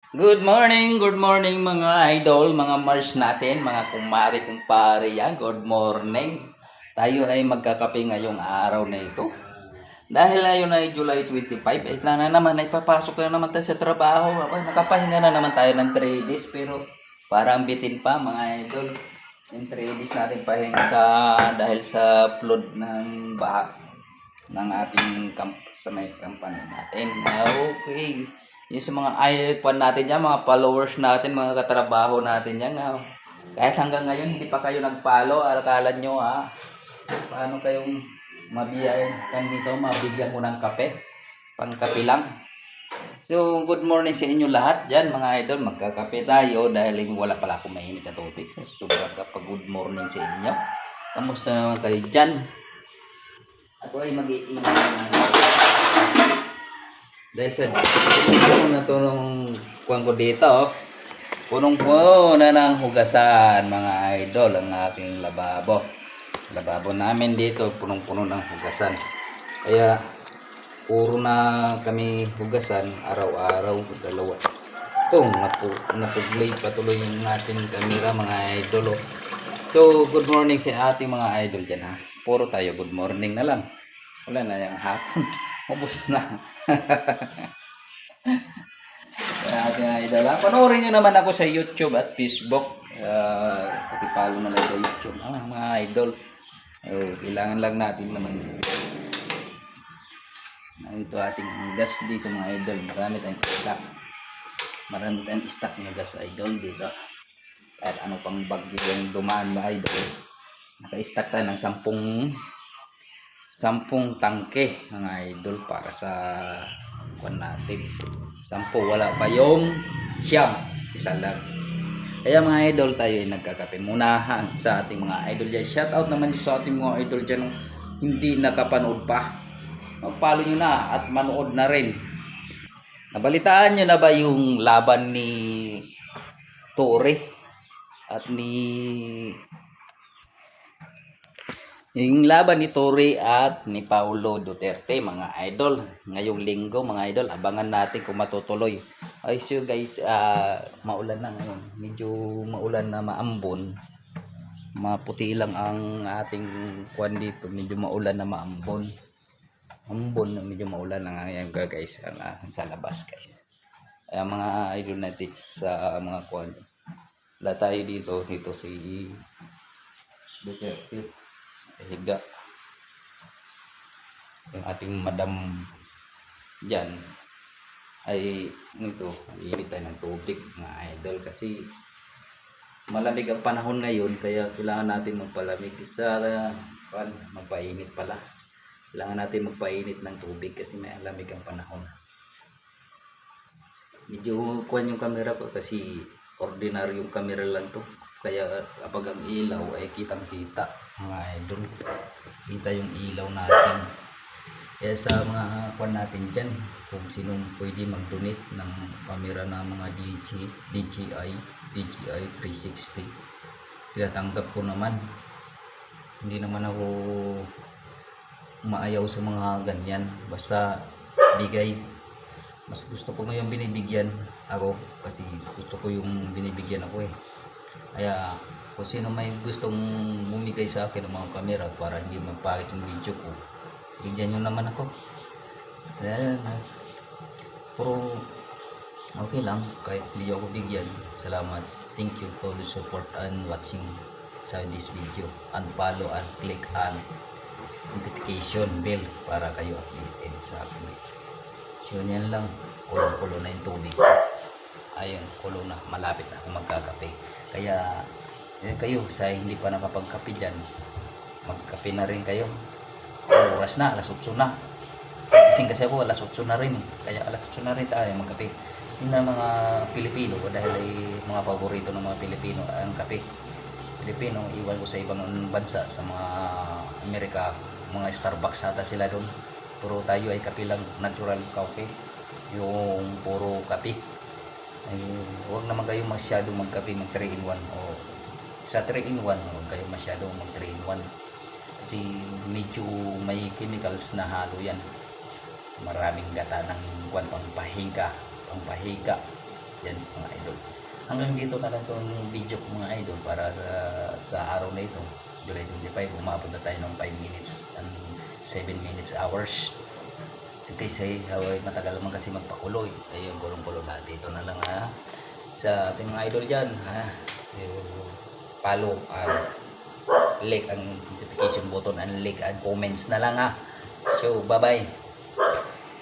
Good morning mga idol, mga Mars natin, mga kumari-kumpare yan. Good morning. Tayo ay magkakape ngayong araw na ito. Dahil ngayon ay July 25, na naman, ay papasok na naman tayo sa trabaho. Nakapahinga na naman tayo ng 3 days, pero parang bitin pa mga idol. Yung 3 days natin pahinga dahil sa flood ng baha ng ating sa may company natin. Okay. Yung sa mga icon natin yan, mga followers natin, mga katrabaho natin yan. Kahit hanggang ngayon, hindi pa kayo nag-follow. Akala nyo, paano kayong mabiyayan dito, mabigyan ko ng kape. Pang-kape lang. So, good morning sa inyo lahat dyan, mga idol. Magkakape tayo dahil wala pala akong mainit na tubig. Sobrang kapag good morning sa inyo. Kamusta naman kayo dyan? Ako ay mag-iingat dahil sa na ito nung kuwan ko dito, punong-puno na ng hugasan mga idol ang aking lababo. Lababo namin dito punong-puno ng hugasan. Kaya puro na kami hugasan araw-araw, dalawa. Ito, napuglay patuloy yung ating camera mga idol. So, good morning sa ating mga idol dyan Puro tayo good morning na lang. Wala na yung hapon. Ubus na. Kaya ating idol. Panoorin nyo naman ako sa YouTube at Facebook. Pakipalo na lang sa YouTube. Mga idol. Kailangan lang natin naman. Ito ating gas dito mga idol. Marami tayong stock. Marami tayong stock na gas idol dito. At ano pang bagyo yung dumaan mga idol. Naka-stock tayo ng 10 tangke mga idol para sa kuwan natin. 10, wala pa yung siyam, isa lang. Kaya mga idol, tayo ay nagkakape muna sa ating mga idol dyan. Shout out naman sa ating mga idol dyan hindi nakapanood pa. Mag-follow nyo na at manood na rin. Nabalitaan nyo na ba yung laban ni Torre at yung laban ni Torre at ni Paulo Duterte mga idol. Ngayong linggo mga idol, abangan natin kung matutuloy. Ay so guys, maulan na ngayon. Medyo maulan na maambon. Maputi lang ang ating kuwan dito. Medyo maulan na maambon. Medyo maulan na ngayon guys sa labas guys. Ay mga idol natin sa mga kuwan. Wala tayo dito si Duterte. Higa yung ating madam dyan ay nito iinit tayo ng tubig mga idol kasi malamig ang panahon ngayon kaya kailangan natin magpalamig magpainit pala kailangan natin magpainit ng tubig kasi may lamig ang panahon. Medyo kuwan yung camera ko kasi ordinary yung camera lang to kaya kapag ang ilaw ay kitang kita mga idol, kita yung ilaw natin. Kaya sa mga kuwan natin dyan, kung sinong pwede mag-donate ng camera na mga DJI 360, tinatanggap ko naman. Hindi naman ako maayaw sa mga ganyan, basta bigay. Mas gusto ko ngayon binibigyan ako kasi gusto ko yung binibigyan ako Kaya kung sino may gustong bumigay sa akin ng mga camera para hindi magpakit yung video ko, bigyan nyo naman ako. Pero okay lang kahit hindi ako bigyan. Salamat. Thank you for the support and watching sa this video, and follow and click on notification bell para kayo updated sa akin. So yan lang, kulong-kulo na yung tubig. Ayun, kulo na, malapit na ako magkakape. Kaya kayo sa hindi pa nakapagkape dyan, magkape na rin kayo. Oras na, alas 8 na. Gising kasi ako, alas 8 na rin Kaya alas 8 na rin tayo magkape. Yun na mga Pilipino dahil ay mga paborito ng mga Pilipino ang kape. Pilipino, iwan ko sa ibang bansa, sa mga Amerika, mga Starbucks ata sila doon. Puro tayo ay kape lang, natural coffee. Yung puro kape. Ay huwag naman kayo masyado magkape, mag 3-in-1 o sa 3-in-1 huwag kayo masyado mag 3-in-1 kasi medyo may chemicals na halo yan. Maraming gata ng pampahiga Yan mga idol. Hanggang dito na lang itong video ko mga idol para sa araw na ito. July 25, umabot na tayo ng 5 minutes and 7 minutes hours. So kasi matagal naman kasi magpakulo eh. Ayun, kulong-kulo na. Dito na lang ha. Sa ating mga idol dyan ha. Follow like ang notification button and like and comments na lang ha. So bye bye.